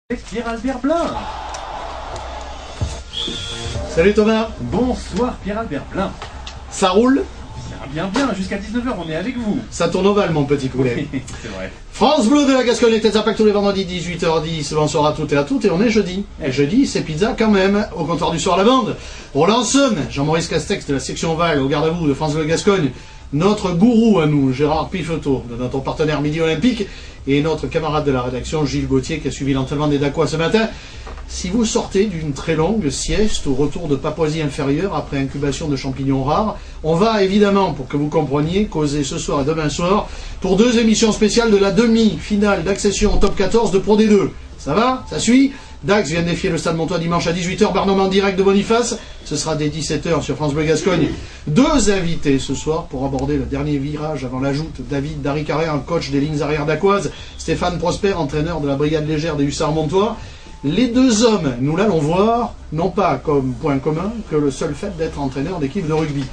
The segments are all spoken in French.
Pierre-Albert Blin. Salut Thomas. Bonsoir Pierre-Albert Blin. Ça roule? Bien, jusqu'à 19h, on est avec vous. Ça tourne au Val, mon petit poulet. C'est vrai. France Bleu de la Gascogne et Tête Impact tous les vendredis 18h10. Bonsoir à toutes et à toutes. Et on est jeudi. Et jeudi, c'est pizza quand même. Au comptoir du soir, la bande. Roland-Son, Jean-Maurice Castex de la section Val, au garde à vous de France Bleu Gascogne. Notre gourou à nous, Gérard Pifeteau, de notre partenaire Midi Olympique. Et notre camarade de la rédaction, Gilles Gauthier, qui a suivi l'entraînement des Dacois ce matin. Si vous sortez d'une très longue sieste au retour de Papouasie inférieure après incubation de champignons rares, on va évidemment, pour que vous compreniez, causer ce soir et demain soir pour deux émissions spéciales de la demi-finale d'accession au top 14 de Pro D2. Ça va? Ça suit? Dax vient défier le Stade Montois dimanche à 18h, Barnum en direct de Boniface. Ce sera dès 17h sur France Bleu Gascogne. Deux invités ce soir pour aborder le dernier virage avant l'ajout. David Darry-Carrère, coach des lignes arrière d'Aquoise. Stéphane Prosper, entraîneur de la brigade légère des Hussards Montois. Les deux hommes, nous l'allons voir, non pas comme point commun que le seul fait d'être entraîneur d'équipe de rugby.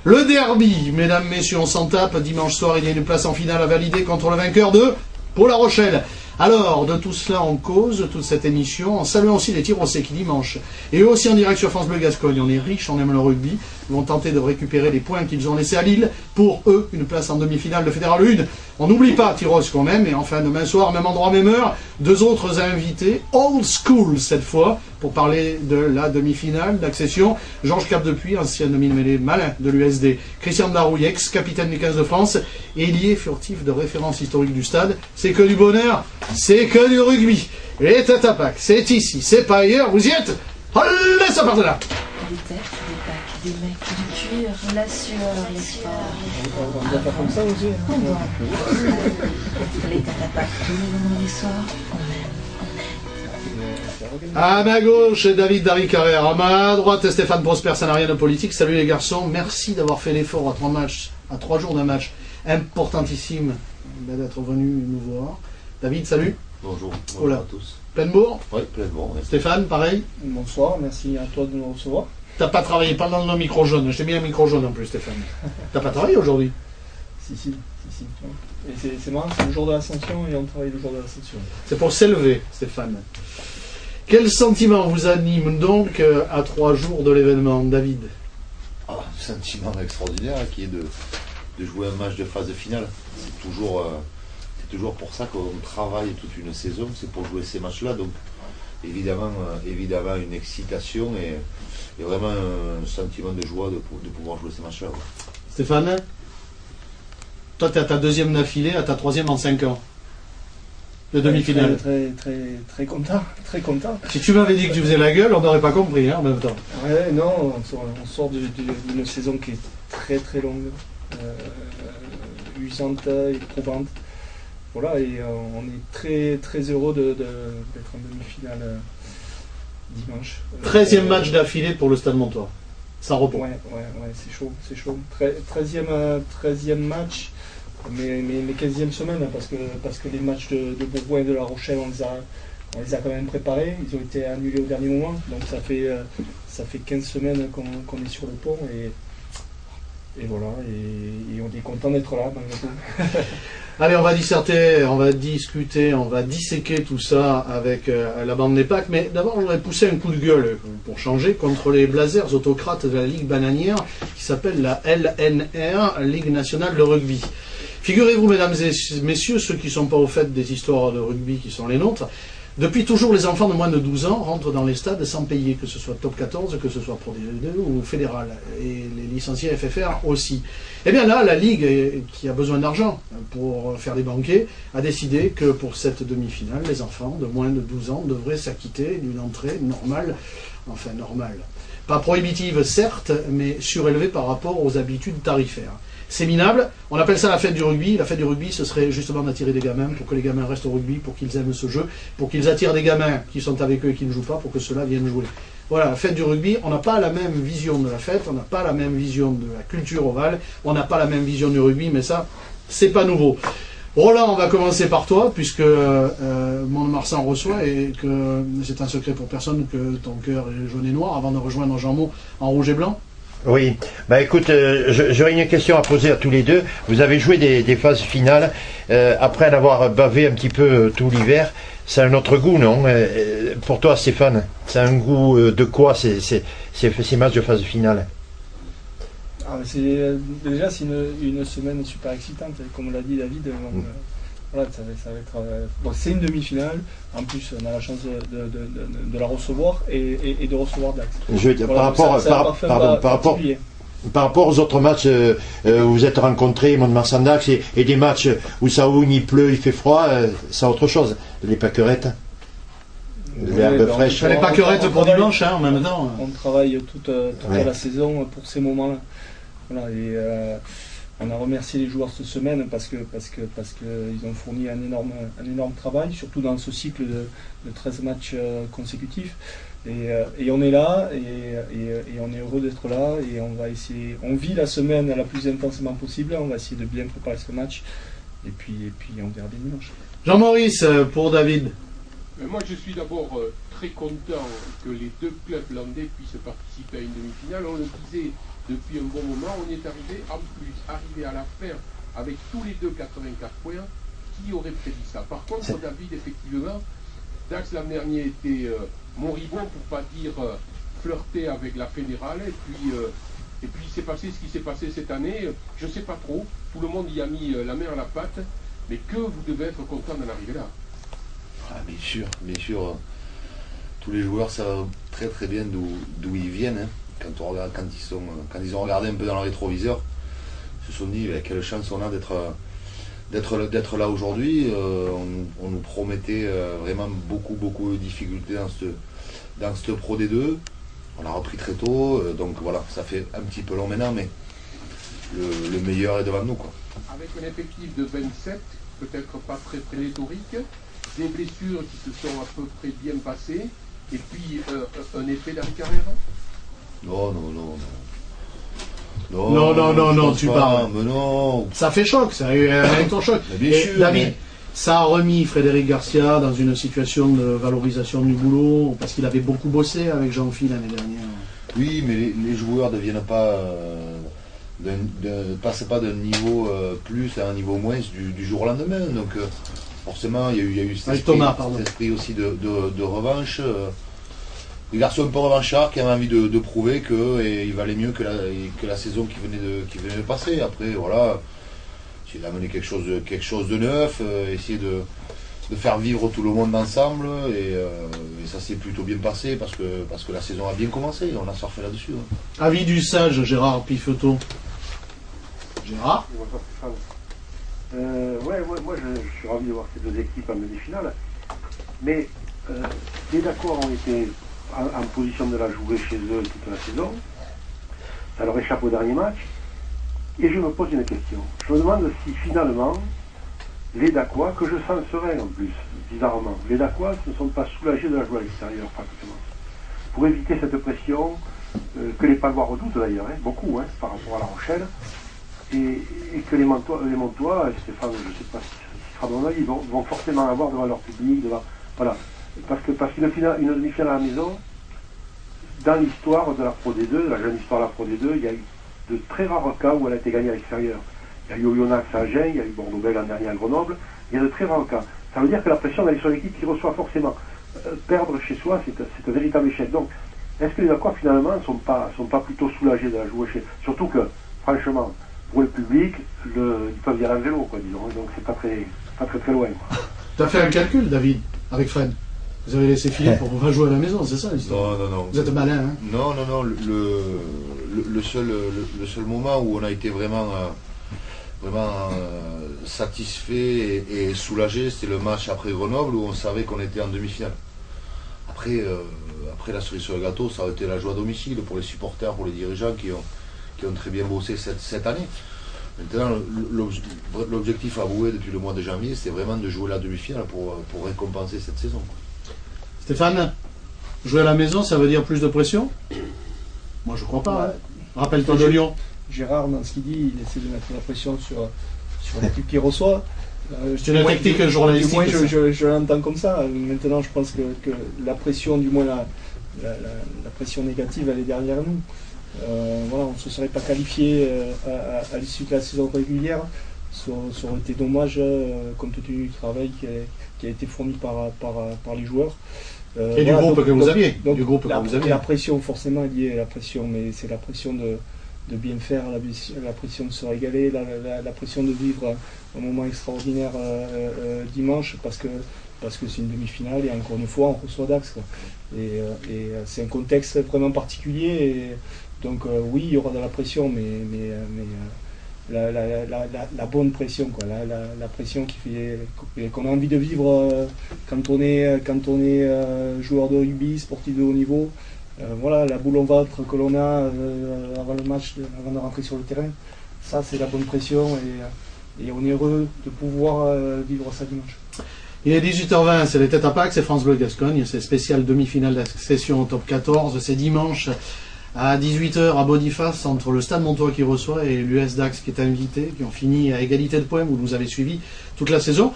Le derby, mesdames, messieurs, on s'en tape. Dimanche soir, il y a une place en finale à valider contre le vainqueur de Pau La Rochelle. Alors, de tout cela en cause, toute cette émission, en saluant aussi les Tirocés qui dimanche, et aussi en direct sur France Bleu Gascogne, on est riche, on aime le rugby, ils vont tenter de récupérer les points qu'ils ont laissés à Lille, pour eux, une place en demi-finale de Fédéral 1. On n'oublie pas Tyros qu'on aime, et enfin, demain soir, même endroit, même heure, deux autres invités, old school cette fois, pour parler de la demi-finale d'accession. Georges Capdepuis, ancien demi-mêlée malin de l'USD, Christian Darouille, ex-capitaine du 15 de France, ailier furtif de référence historique du stade. C'est que du bonheur, c'est que du rugby. Les Tête Impact, c'est ici, c'est pas ailleurs, vous y êtes? Allez, ça part de là. Des têtes, des bacs, des mecs, du cuir, la sueur, l'espoir. On doit faire comme ça aussi. On doit. Les Tête Impact tous les vendredis soirs, on aime. À ma gauche, David Darry-Carrère. À ma droite, Stéphane Prosper, ça n'a rien de politique. Salut les garçons, merci d'avoir fait l'effort à 3 jours d'un match importantissime d'être venu nous voir. David, salut. Bonjour, Voilà. à tous. Pleinement. Oui, pleinement. Ouais. Stéphane, pareil. Bonsoir, merci à toi de nous recevoir. T'as pas travaillé, pas dans le micro jaune. Je t'ai mis un micro jaune en plus, Stéphane. T'as pas travaillé aujourd'hui? Si. Ouais. Et c'est marrant, c'est le jour de l'ascension et on travaille le jour de l'ascension. C'est pour s'élever, Stéphane. Quel sentiment vous anime donc à 3 jours de l'événement, David? Un sentiment extraordinaire qui est de jouer un match de phase finale. C'est toujours pour ça qu'on travaille toute une saison, c'est pour jouer ces matchs-là. Donc évidemment une excitation et vraiment un sentiment de joie de pouvoir jouer ces matchs-là. Ouais. Stéphane, toi tu es à ta deuxième d'affilée, à ta troisième en 5 ans. De demi-finale. Très content. Si tu m'avais dit que tu faisais la gueule, on n'aurait pas compris en même temps. Ouais, non, on sort d'une saison qui est très longue, usante, éprouvante. Voilà, et on est très heureux d'être en demi-finale dimanche. 13e match d'affilée pour le Stade Montois, sans repos. Ouais, c'est chaud. 13e match, mais 15e semaine, parce que les matchs de Bourgoin et de La Rochelle, on les a quand même préparés, ils ont été annulés au dernier moment, donc ça fait 15 semaines qu'on est sur le pont, et voilà, et on est content d'être là, malgré tout. Allez, on va disserter, on va discuter, on va disséquer tout ça avec la bande des Pâques. Mais d'abord, je voudrais pousser un coup de gueule, pour changer, contre les Blazers autocrates de la Ligue bananière, qui s'appelle la LNR, Ligue nationale de rugby. Figurez-vous, mesdames et messieurs, ceux qui ne sont pas au fait des histoires de rugby qui sont les nôtres, depuis toujours, les enfants de moins de 12 ans rentrent dans les stades sans payer, que ce soit top 14, que ce soit Pro D2 ou fédéral, et les licenciés FFR aussi. Et bien là, la Ligue, qui a besoin d'argent pour faire des banquets, a décidé que pour cette demi-finale, les enfants de moins de 12 ans devraient s'acquitter d'une entrée normale, pas prohibitive certes, mais surélevée par rapport aux habitudes tarifaires. C'est minable, on appelle ça la fête du rugby. La fête du rugby, ce serait justement d'attirer des gamins, pour que les gamins restent au rugby, pour qu'ils aiment ce jeu, pour qu'ils attirent des gamins qui sont avec eux et qui ne jouent pas, pour que ceux-là viennent jouer. Voilà, la fête du rugby, on n'a pas la même vision de la fête, on n'a pas la même vision de la culture ovale, on n'a pas la même vision du rugby, mais ça, c'est pas nouveau. Roland, on va commencer par toi, puisque Mont-de-Marsan reçoit, et que c'est un secret pour personne que ton cœur est jaune et noir, avant de rejoindre Jean-Mont en rouge et blanc. Oui, bah écoute, j'aurais une question à poser à tous les deux. Vous avez joué des phases finales, après en avoir bavé un petit peu tout l'hiver. c'est un autre goût, non? Pour toi, Stéphane, c'est un goût de quoi ces matchs de phase finale? Déjà, c'est une semaine super excitante, comme l'a dit David. Voilà, ça va être, bon, c'est une demi-finale. En plus, on a la chance de la recevoir et de recevoir Dax. Je veux dire, Voilà, par rapport aux autres matchs où vous êtes rencontrés, Mont-de-Marsan-Dax, et des matchs où ça ougne, il pleut, il fait froid, c'est autre chose. Les pâquerettes, l'herbe fraîche. Les pâquerettes pour dimanche, en même temps. On travaille toute la saison pour ces moments-là. Voilà, et on a remercié les joueurs cette semaine parce que ils ont fourni un énorme travail, surtout dans ce cycle de 13 matchs consécutifs. Et on est là et on est heureux d'être là et on vit la semaine la plus intensément possible. On va essayer de bien préparer ce match et puis on verra bien dimanche. Jean-Maurice, pour David. Moi, je suis d'abord très content que les deux clubs landais puissent participer à une demi-finale. On le disait depuis un bon moment, on est arrivé à la fin avec tous les deux 84 points. Qui aurait prédit ça? Par contre, David, effectivement, Dax l'an dernier était moribond, pour pas dire flirter avec la fédérale, et puis il s'est passé ce qui s'est passé cette année. Je sais pas trop, tout le monde y a mis la main à la pâte, mais que vous devez être content d'en arriver là. Bien sûr. Tous les joueurs savent très très bien d'où ils viennent. Hein. Quand ils ont regardé un peu dans le rétroviseur, ils se sont dit quelle chance on a d'être là aujourd'hui. On nous promettait vraiment beaucoup de difficultés dans ce Pro D2. On a repris très tôt, donc voilà, ça fait un petit peu long maintenant, mais le meilleur est devant nous, quoi. Avec un effectif de 27, peut-être pas très pléthorique, des blessures qui se sont à peu près bien passées, et puis un effet d'arrêt carrière. Non, tu parles. Mais non. Ça fait choc, ça a eu un électrochoc. David, ça a remis Frédéric Garcia dans une situation de valorisation du boulot, parce qu'il avait beaucoup bossé avec Jean-Phil l'année dernière. Oui, mais les joueurs ne deviennent pas, passent pas d'un niveau plus à un niveau moins du jour au lendemain. Donc forcément, il y a eu cet esprit aussi de revanche. Des garçons un peu revanchards qui avaient envie de prouver qu'il valait mieux que la saison qui venait de passer. Après, voilà, essayer d'amener quelque chose de neuf, essayer de faire vivre tout le monde ensemble, et ça s'est plutôt bien passé parce que la saison a bien commencé, on a surfé là-dessus. Hein. Avis du sage, Gérard Pifeteau. Gérard? Moi je suis ravi de voir ces deux équipes en demi-finale, mais les Dacois ont été en position de la jouer chez eux toute la saison. Ça leur échappe au dernier match. Et je me pose une question. Je me demande si finalement, les Dacois, que je sens serein en plus, bizarrement, les Dacois ne sont pas soulagés de la jouer à l'extérieur, pratiquement. Pour éviter cette pression, que les Palois redoutent d'ailleurs, beaucoup, par rapport à La Rochelle, et que les Montois, Stéphane, je ne sais pas si ce sera mon avis, vont forcément avoir devant leur public, voilà. Parce qu'une demi-finale à la maison, dans l'histoire de la Pro D2, la jeune histoire de la Pro D2, il y a eu de très rares cas où elle a été gagnée à l'extérieur. Il y a eu Oyonnax à Agen, il y a eu Bordeaux-Bègles l'an dernier à Grenoble, il y a de très rares cas. Ça veut dire que la pression elle est sur l'équipe qui reçoit forcément. Perdre chez soi, c'est un véritable échec. Donc, est-ce que les Dacois finalement ne sont pas plutôt soulagés de la jouer chez... Surtout que, franchement, pour le public, ils peuvent y aller en vélo, quoi, disons, donc c'est pas très loin. Tu as fait un calcul, David, avec Fred. Vous avez laissé filer pour pas jouer à la maison, c'est ça l'histoire? Non. Vous êtes malin, hein? Non. Le seul moment où on a été vraiment satisfait et soulagé, c'était le match après Grenoble où on savait qu'on était en demi-finale. Après la cerise sur le gâteau, ça a été la joie à domicile pour les supporters, pour les dirigeants qui ont très bien bossé cette année. Maintenant, l'objectif avoué depuis le mois de janvier, c'est vraiment de jouer la demi-finale pour récompenser cette saison. Stéphane, jouer à la maison, ça veut dire plus de pression? Moi, je crois pas. Rappelle-toi de Lyon. Gérard, dans ce qu'il dit, il essaie de mettre la pression sur l'équipe qui reçoit. C'est une technique journalistique. Moi, je l'entends comme ça. Maintenant, je pense que la pression, du moins la pression négative, elle est derrière nous. Voilà, on ne se serait pas qualifié à l'issue de la saison régulière ça aurait été dommage compte tenu du travail qui a été fourni par les joueurs. Et du groupe que vous aviez. La pression, forcément liée à la pression, mais c'est la pression de bien faire, la pression de se régaler, la pression de vivre un moment extraordinaire dimanche, parce que c'est une demi-finale et encore une fois on reçoit Dax, quoi. Et c'est un contexte vraiment particulier, et donc oui, il y aura de la pression, mais la bonne pression, quoi, la pression qu'on a envie de vivre quand on est joueur de rugby, sportif de haut niveau. Voilà, la boule au ventre que l'on a avant le match, avant de rentrer sur le terrain, ça c'est la bonne pression, et on est heureux de pouvoir vivre ça dimanche. Il est 18h20, c'est les Têtes à Pâques, c'est France Bleu Gascogne, c'est spécial demi-finale d'accession au top 14, c'est dimanche à 18h à Boniface, entre le Stade Montois qui reçoit et l'US Dax qui est invité, qui ont fini à égalité de points, vous nous avez suivi toute la saison.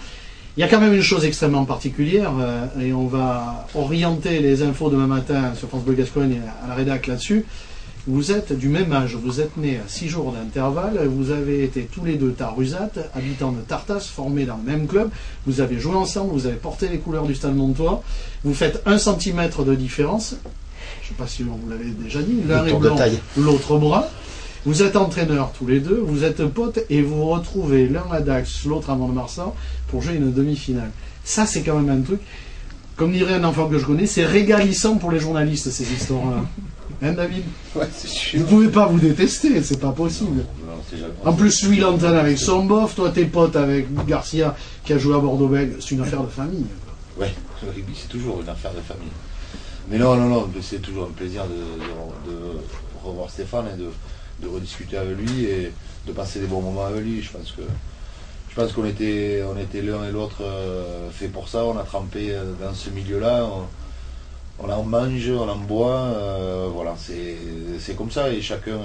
Il y a quand même une chose extrêmement particulière, et on va orienter les infos demain matin sur France Bleu Gascogne à la rédac là-dessus. Vous êtes du même âge, vous êtes nés à 6 jours d'intervalle, vous avez été tous les deux Tarusat, habitants de Tartas, formés dans le même club, vous avez joué ensemble, vous avez porté les couleurs du Stade Montois, vous faites 1 cm de différence, je ne sais pas si on vous l'avait déjà dit, l'un est blanc, l'autre brun. Vous êtes entraîneurs tous les deux, vous êtes potes et vous vous retrouvez l'un à Dax, l'autre à Mont-de-Marsan pour jouer une demi-finale. Ça, c'est quand même un truc, comme dirait un enfant que je connais, c'est régalissant pour les journalistes, ces histoires-là. Hein, David? Ouais, c'est sûr. Vous pouvez pas vous détester, c'est pas possible. En plus, lui, il entraîne avec son bof, toi, t'es potes avec Garcia qui a joué à Bordeaux-Bègles, c'est une affaire de famille. Ouais, le rugby, c'est toujours une affaire de famille. Mais non, c'est toujours un plaisir de revoir Stéphane et de rediscuter avec lui et de passer des bons moments avec lui. Je pense qu'on était l'un et l'autre fait pour ça. On a trempé dans ce milieu-là. On en mange, on en boit. Voilà, c'est comme ça. Et chacun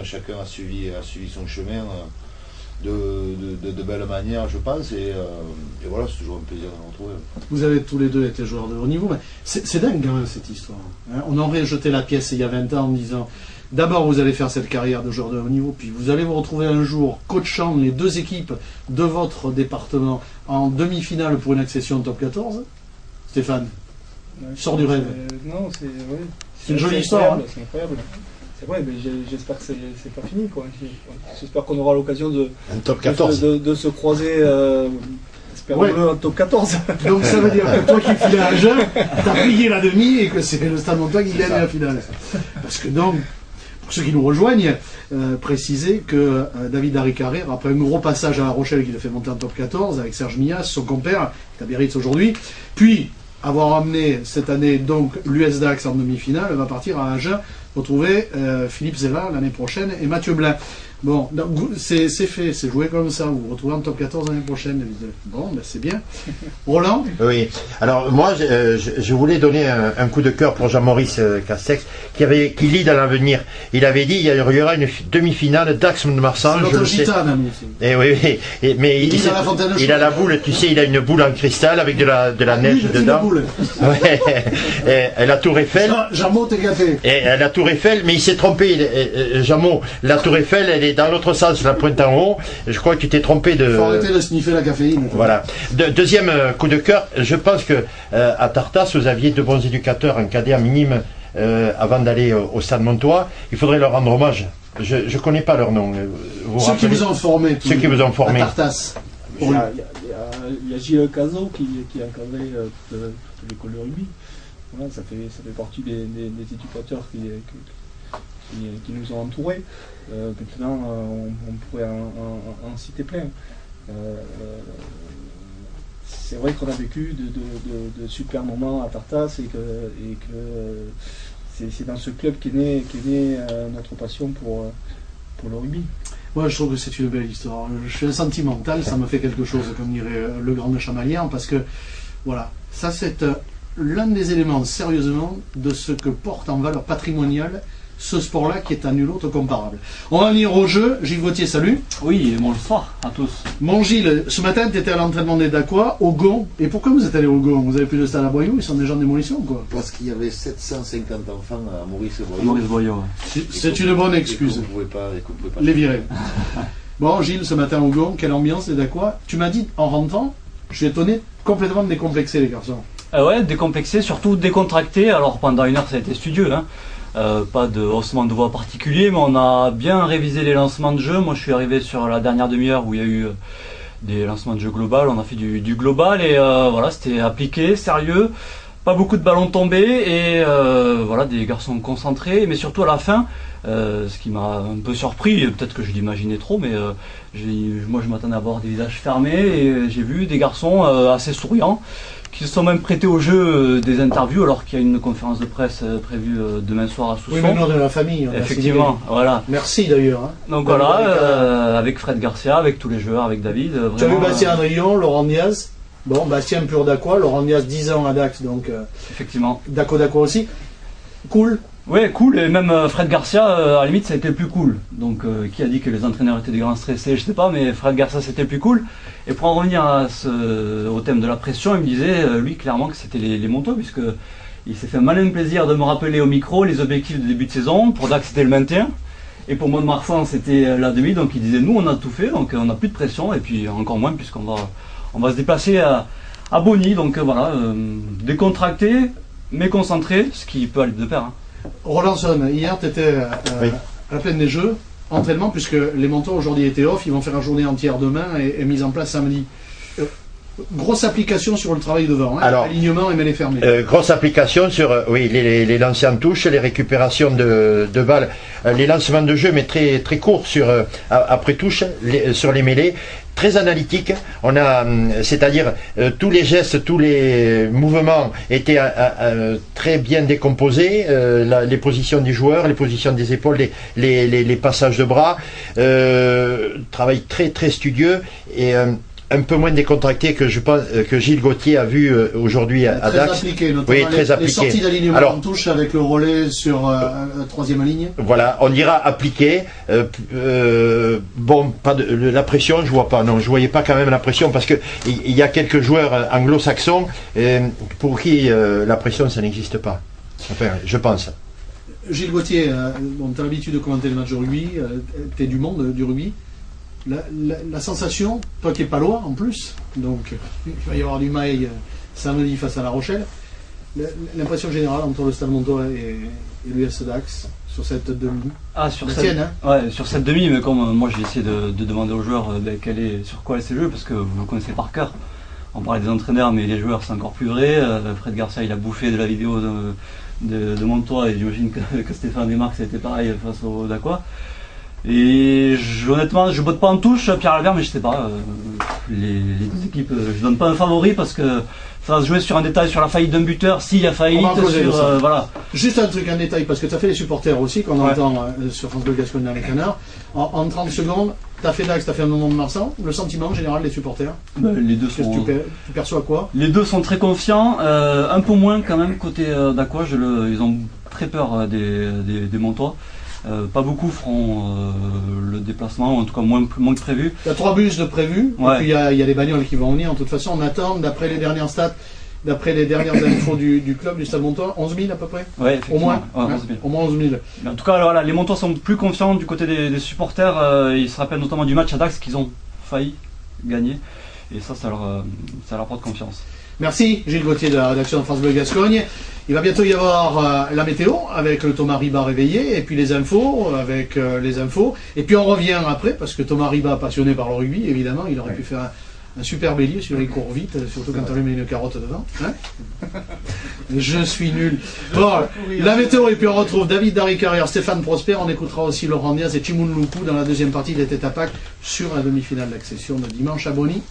a suivi son chemin de belle manière, je pense. Et voilà, c'est toujours un plaisir de nous retrouver. Vous avez tous les deux été joueurs de haut niveau, mais c'est dingue quand même cette histoire. Hein. On aurait jeté la pièce il y a 20 ans en disant d'abord vous allez faire cette carrière de joueur de haut niveau, puis vous allez vous retrouver un jour coachant les 2 équipes de votre département en demi-finale pour une accession au top 14. Stéphane, sors du rêve. Non, c'est une jolie histoire. Hein. C'est incroyable. C'est vrai, mais j'espère que c'est pas fini, quoi. J'espère qu'on aura l'occasion de se croiser. Espérons-le en top 14. Donc ça veut dire que toi qui filais à Agen, t'as plié la demi et que c'est le Stade Montois qui gagne la finale. Parce que donc, pour ceux qui nous rejoignent, préciser que David Harry-Carrère, après un gros passage à La Rochelle qui l'a fait monter en top 14 avec Serge Millas, son compère, qui est à Biarritz aujourd'hui, puis avoir amené cette année donc l'US Dax en demi-finale, va partir à Agen retrouver Philippe Zella l'année prochaine et Mathieu Blin. Bon, c'est fait, c'est joué comme ça, vous vous retrouvez en top 14 l'année prochaine. Bon, ben c'est bien. Roland? Oui, alors moi je voulais donner un coup de cœur pour Jean-Maurice Castex qui lit dans l'avenir. Il avait dit il y aura une demi-finale Dax-Mont-de-Marsan. C'est notre gitane, ami. Et oui, mais il a la boule, tu sais, il a une boule en cristal avec de la neige dedans. Ouais. Et la tour Eiffel. Jamot, t'es gâté. Et la tour Eiffel, mais il s'est trompé, Jamot. La tour Eiffel, elle est dans l'autre sens, la pointe en haut. Je crois que tu t'es trompé de... Il faut arrêter de sniffer la caféine. Voilà. Deuxième coup de cœur, je pense que à Tartas, vous aviez de bons éducateurs encadrés à minime avant d'aller au Stade Montois. Il faudrait leur rendre hommage. Je ne connais pas leur nom. Ceux qui vous ont formé. Ceux qui vous ont formé. À Tartas. Il y a Gilles Cazot qui a encadré toute l'école de rugby. Voilà, ça fait partie des éducateurs qui nous ont entourés. Maintenant, on pourrait en citer plein. C'est vrai qu'on a vécu de super moments à Tartas et que c'est dans ce club qu'est née notre passion pour le rugby. Moi, je trouve que c'est une belle histoire. Je suis un sentimental, ça me fait quelque chose, comme dirait le grand Chamalière, parce que, voilà, ça c'est l'un des éléments, sérieusement, de ce que porte en valeur patrimoniale ce sport-là qui est à nul autre comparable. On va venir au jeu. Gilles Gauthier, salut. Oui, et bonsoir à tous. Mon Gilles, ce matin, tu étais à l'entraînement des Dacois, au Gond. Et pourquoi vous êtes allé au Gond? Vous avez plus de stade à Boyau, ils sont déjà en démolition, quoi. Parce qu'il y avait 750 enfants à Maurice-Boyau. Maurice Boyau. C'est une bonne excuse. Vous ne pouvez pas les virer. Bon, Gilles, ce matin au Gond, quelle ambiance, les Dacois. Tu m'as dit, en rentrant, je suis étonné, complètement décomplexé, les garçons. Ouais, décomplexé, surtout décontracté. Alors pendant 1 heure, ça a été studieux, hein. Pas de haussement de voix particulier, mais on a bien révisé les lancements de jeu. Moi, je suis arrivé sur la dernière demi-heure où il y a eu des lancements de jeu global. On a fait du global et voilà, c'était appliqué, sérieux. Pas beaucoup de ballons tombés et voilà, des garçons concentrés, mais surtout à la fin, ce qui m'a un peu surpris, peut-être que je l'imaginais trop, mais moi je m'attendais à voir des visages fermés et j'ai vu des garçons assez souriants qui se sont même prêtés au jeu des interviews alors qu'il y a une conférence de presse prévue demain soir à Sousson. Oui, maintenant de la famille. Effectivement, voilà. Merci d'ailleurs. Hein. Donc voilà, avec Fred Garcia, avec tous les joueurs, avec David. Vraiment, tu as vu Bastien Andrion, Laurent Diaz. Bon, Bastien pur Dacois, Laurent Diaz 10 ans à Dax, donc effectivement. Dacois aussi. Cool. Ouais, cool, et même Fred Garcia, à la limite, ça a été le plus cool. Donc, qui a dit que les entraîneurs étaient des grands stressés, je sais pas, mais Fred Garcia, c'était le plus cool. Et pour en revenir au thème de la pression, il me disait, lui, clairement, que c'était les Montois, puisque il s'est fait un malin plaisir de me rappeler au micro les objectifs de début de saison. Pour Dax, c'était le maintien. Et pour Mont-de-Marsan, c'était la demi, donc il disait, nous, on a tout fait, donc on n'a plus de pression, et puis encore moins, puisqu'on va se déplacer à Bonny, donc voilà, décontracté, mais concentré, ce qui peut aller de pair. Hein. Roland Son, hier tu étais à la plaine des Jeux, entraînement, puisque les Montois aujourd'hui étaient off, ils vont faire une journée entière demain et mise en place samedi. Grosse application sur le travail devant, hein, alors, alignement et mêlée fermée. Grosse application sur les lancers en touche, les récupérations de balles, les lancements de jeu, mais très, très courts après touche, sur les mêlées. Très analytique, c'est-à-dire tous les gestes, tous les mouvements étaient très bien décomposés, les positions des joueurs, les positions des épaules, les passages de bras, travail très très studieux et un peu moins décontracté que je pense que Gilles Gauthier a vu aujourd'hui à Dax. Très appliqué, notamment très appliqué. Les sorties d'alignement en touche avec le relais sur la troisième ligne. Voilà, on dira appliqué. Bon, pas de la pression, je vois pas. Non, je voyais pas quand même la pression parce que il y a quelques joueurs anglo-saxons pour qui la pression ça n'existe pas. Enfin, je pense. Gilles Gauthier, tu as l'habitude de commenter les matchs de rugby, tu es du monde du rugby. La sensation, toi qui es palois en plus, donc il va y avoir du mail samedi face à La Rochelle, l'impression générale entre le Stade Montois et l'US Dax sur cette demi. Sur cette demi, mais comme moi j'ai essayé de demander aux joueurs sur quoi elle s'est jouée, parce que vous le connaissez par cœur. On parlait des entraîneurs, mais les joueurs c'est encore plus vrai. Fred Garcia il a bouffé de la vidéo de Montois et j'imagine que Stéphane Desmarques c'était pareil face au Dacois. Et honnêtement, je botte pas en touche Pierre Albert, mais je sais pas, les deux équipes, je donne pas un favori parce que ça va se jouer sur un détail, sur la faillite d'un buteur, s'il y a faillite, voilà. Juste un détail, parce que tu as fait les supporters aussi, qu'on entend sur France Bleu Gascogne dans les Canards. En 30 secondes, tu as fait Dax, tu as fait un moment de Marsan. Le sentiment général des supporters les deux sont... Tu perçois quoi? Les deux sont très confiants, un peu moins quand même côté Dacois, ils ont très peur des Montois. Pas beaucoup feront le déplacement, en tout cas moins que prévu. Il y a 3 bus de prévus, et puis il y a les bagnoles qui vont venir. En toute façon, on attend, d'après les dernières stats, d'après les dernières infos du club, du Stade Montois, 11 000 à peu près. Ouais, au moins, 11 000. Au moins 11 000. Mais en tout cas, voilà, les Montois sont plus confiants du côté des supporters. Ils se rappellent notamment du match à Dax qu'ils ont failli gagner. Et ça leur porte confiance. Merci Gilles Gauthier de la rédaction de France Bleu Gascogne. Il va bientôt y avoir la météo avec le Thomas Riba réveillé et puis les infos avec les infos. Et puis on revient après parce que Thomas Riba, passionné par le rugby, évidemment, il aurait pu faire un super bélier, celui-là il court vite, surtout quand on lui met une carotte devant. Hein. Je suis nul. Bon, la météo et puis on retrouve David Darry-Carrière, Stéphane Prosper, on écoutera aussi Laurent Diaz et Chimoun Loukou dans la deuxième partie des Tête à Pack sur la demi-finale d'accession de dimanche à Bonny.